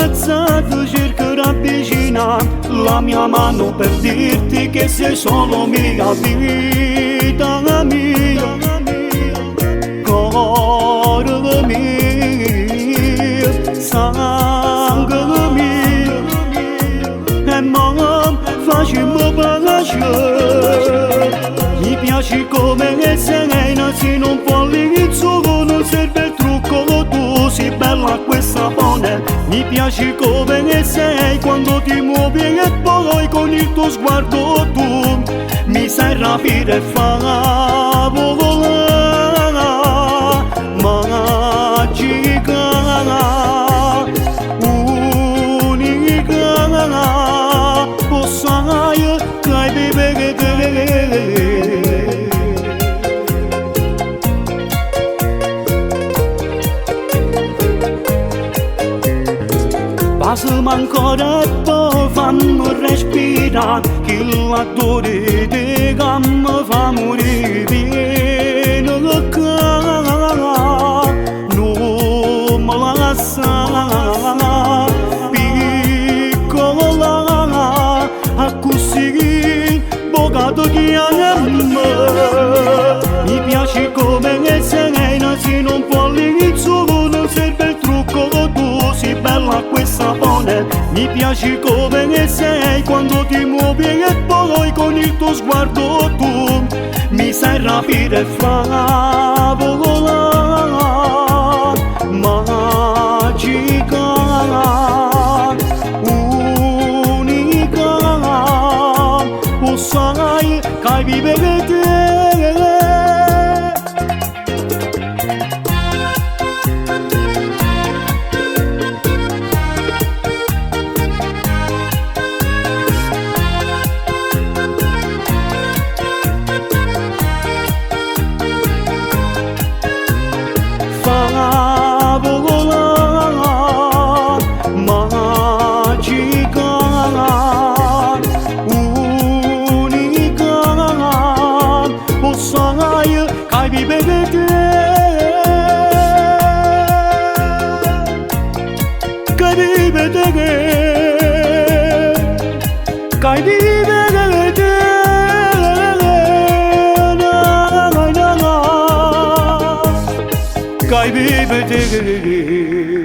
ammazzata cercherà vicina la mia mano per dirti che sei solo mia vita mia, cuore mio, sangue mio, e mamma facciamo piacere. Mi piaci come sei, se non falli il suo non serve il trucco, tu sei bella questa buona. Mi piaci come sei quando ti muovi e poi con il tuo sguardo tu mi sai rapire e fa volare, magica, unica, possai che vive te. Passami ancora e poi fammi respirare, che l'attore di gamma fa morire pieno di cara, non me la lascia piccola, a così bogato che anima. Mi piace come sei, se non falli il suo non serve il trucco, tu sei bella questa buona. Mi piaci come sei quando ti muovi e poi con il tuo sguardo tu mi sai rapire e fa volare, magica, unica, sai che vive te. Vive te